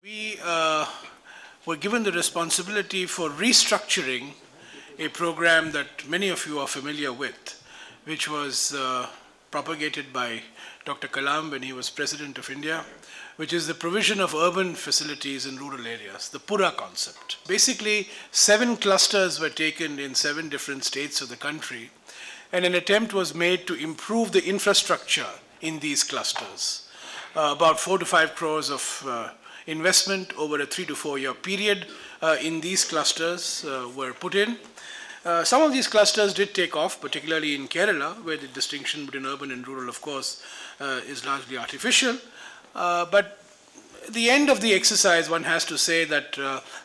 We were given the responsibility for restructuring a program that many of you are familiar with, which was propagated by Dr. Kalam when he was President of India, which is the provision of urban facilities in rural areas, the Pura concept. Basically, 7 clusters were taken in 7 different states of the country, and an attempt was made to improve the infrastructure in these clusters. About 4 to 5 crores of investment over a 3 to 4 year period in these clusters were put in. Some of these clusters did take off, particularly in Kerala, where the distinction between urban and rural, of course, is largely artificial. But at the end of the exercise, one has to say that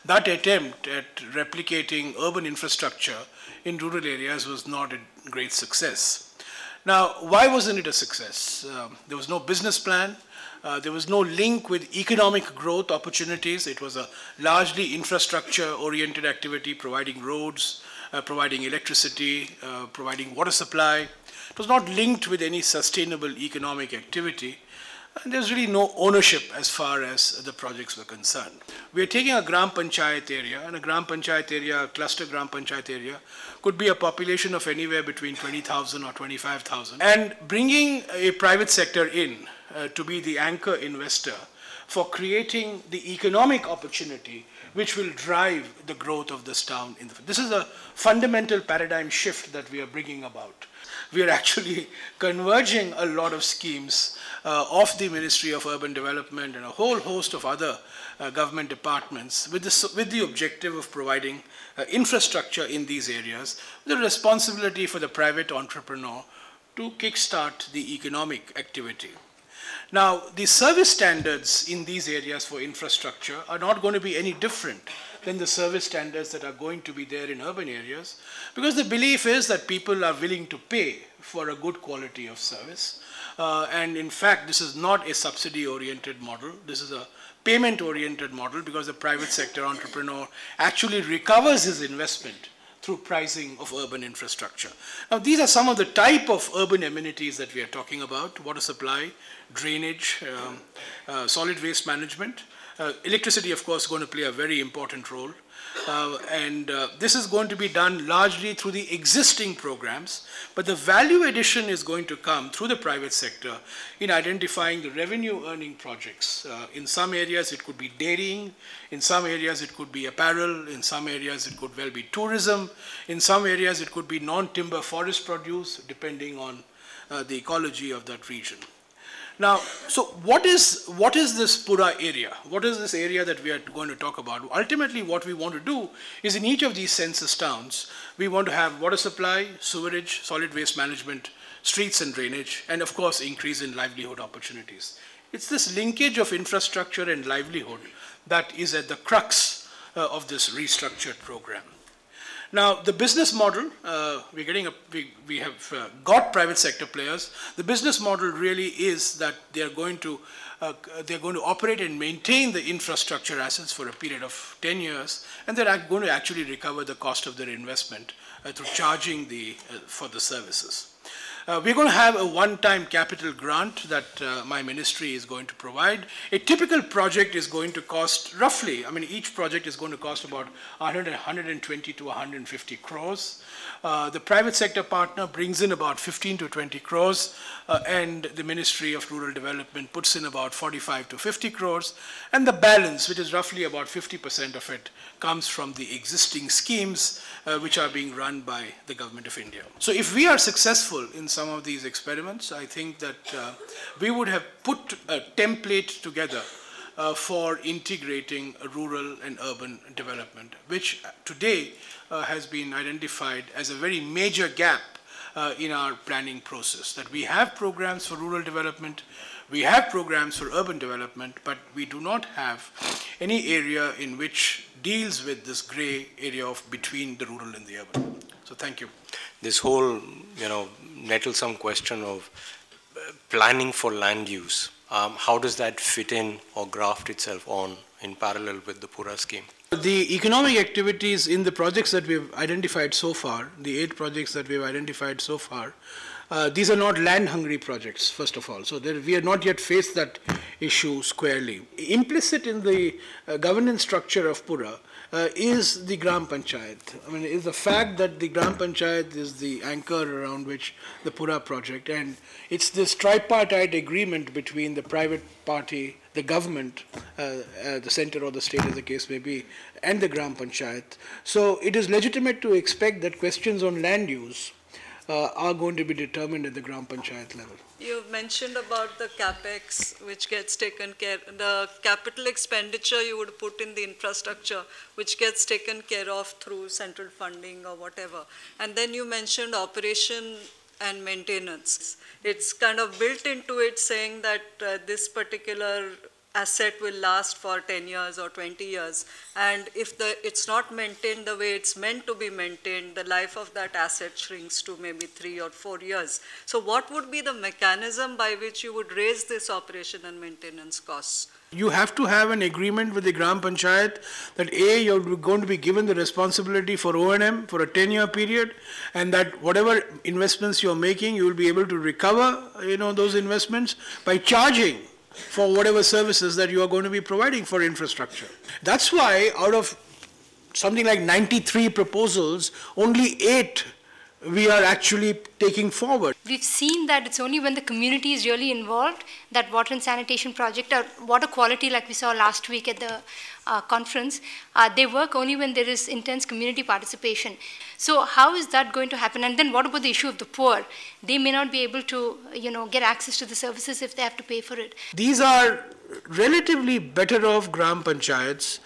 that attempt at replicating urban infrastructure in rural areas was not a great success. Now, why wasn't it a success? There was no business plan. There was no link with economic growth opportunities. It was a largely infrastructure-oriented activity, providing roads, providing electricity, providing water supply. It was not linked with any sustainable economic activity. And there's really no ownership as far as the projects were concerned. We are taking a Gram Panchayat area, and a Gram Panchayat area, a cluster Gram Panchayat area, could be a population of anywhere between 20,000 or 25,000. And bringing a private sector in to be the anchor investor for creating the economic opportunity which will drive the growth of this town. This is a fundamental paradigm shift that we are bringing about. We are actually converging a lot of schemes of the Ministry of Urban Development and a whole host of other government departments with the objective of providing infrastructure in these areas, with the responsibility for the private entrepreneur to kickstart the economic activity. Now, the service standards in these areas for infrastructure are not going to be any different than the service standards that are going to be there in urban areas, because the belief is that people are willing to pay for a good quality of service. And in fact, this is not a subsidy-oriented model. This is a payment-oriented model, because the private sector entrepreneur actually recovers his investment through pricing of urban infrastructure. Now, these are some of the type of urban amenities that we are talking about: water supply, drainage, solid waste management. Electricity, of course, is going to play a very important role. This is going to be done largely through the existing programs, but the value addition is going to come through the private sector in identifying the revenue earning projects. In some areas it could be dairying, in some areas it could be apparel, in some areas it could well be tourism, in some areas it could be non-timber forest produce, depending on the ecology of that region. Now, so what is this Pura area? What is this area that we are going to talk about? Ultimately, what we want to do is, in each of these census towns, we want to have water supply, sewerage, solid waste management, streets and drainage, and of course, increase in livelihood opportunities. It's this linkage of infrastructure and livelihood that is at the crux of this restructured program. Now, the business model, we have got private sector players. The business model really is that they're going to operate and maintain the infrastructure assets for a period of 10 years, and they're going to actually recover the cost of their investment through charging for the services. We're going to have a one-time capital grant that my ministry is going to provide. A typical project is going to cost roughly, each project is going to cost about 120 to 150 crores. The private sector partner brings in about 15 to 20 crores, and the Ministry of Rural Development puts in about 45 to 50 crores, and the balance, which is roughly about 50% of it, comes from the existing schemes which are being run by the Government of India. So if we are successful in some of these experiments, I think that we would have put a template together for integrating rural and urban development, which today has been identified as a very major gap in our planning process. That we have programs for rural development, we have programs for urban development, but we do not have any area in which deals with this gray area of between the rural and the urban. So thank you. This whole, nettlesome question of planning for land use, how does that fit in or graft itself on in parallel with the Pura scheme? The economic activities in the projects that we've identified so far, the 8 projects that we've identified so far, These are not land-hungry projects, first of all. So we have not yet faced that issue squarely. Implicit in the governance structure of Pura is the Gram Panchayat. I mean, is the fact that the Gram Panchayat is the anchor around which the Pura project, and it's this tripartite agreement between the private party, the government, the center or the state as the case may be, and the Gram Panchayat. So it is legitimate to expect that questions on land use are going to be determined at the Gram Panchayat level. You mentioned about the capex which gets taken care, the capital expenditure you would put in the infrastructure which gets taken care of through central funding or whatever. And then you mentioned operation and maintenance. It's kind of built into it saying that this particular asset will last for 10 years or 20 years. And if it's not maintained the way it's meant to be maintained, the life of that asset shrinks to maybe 3 or 4 years. So what would be the mechanism by which you would raise this operation and maintenance costs? You have to have an agreement with the Gram Panchayat that A, you're going to be given the responsibility for O&M for a 10-year period, and that whatever investments you're making, you will be able to recover, those investments by charging for whatever services that you are going to be providing for infrastructure. That's why out of something like 93 proposals, only 8 we are actually taking forward. We've seen that it's only when the community is really involved that water and sanitation project or water quality, like we saw last week at the conference, they work only when there is intense community participation. So how is that going to happen? And then what about the issue of the poor? They may not be able to, get access to the services if they have to pay for it. These are relatively better off Gram Panchayats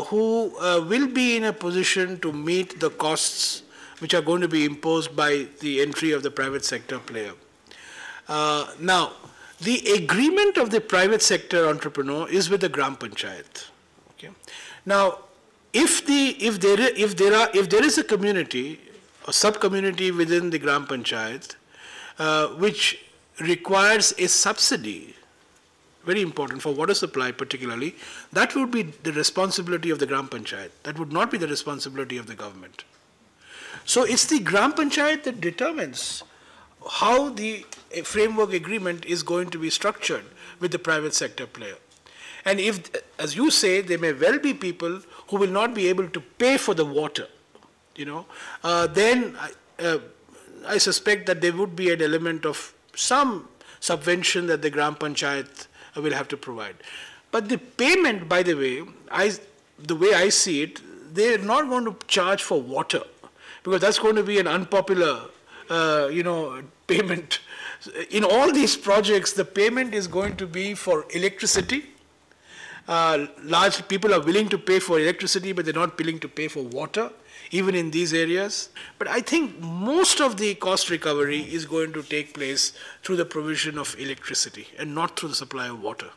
who will be in a position to meet the costs which are going to be imposed by the entry of the private sector player. Now, the agreement of the private sector entrepreneur is with the Gram Panchayat. Okay. Now, if there is a community, a sub-community within the Gram Panchayat, which requires a subsidy, very important for water supply particularly, that would be the responsibility of the Gram Panchayat. That would not be the responsibility of the government. So it's the Gram Panchayat that determines how the framework agreement is going to be structured with the private sector player. And if, as you say, there may well be people who will not be able to pay for the water, then I suspect that there would be an element of some subvention that the Gram Panchayat will have to provide. But the payment, by the way, the way I see it, they're not going to charge for water, because that's going to be an unpopular, payment. In all these projects, the payment is going to be for electricity. Large people are willing to pay for electricity, but they're not willing to pay for water, even in these areas. But I think most of the cost recovery is going to take place through the provision of electricity and not through the supply of water.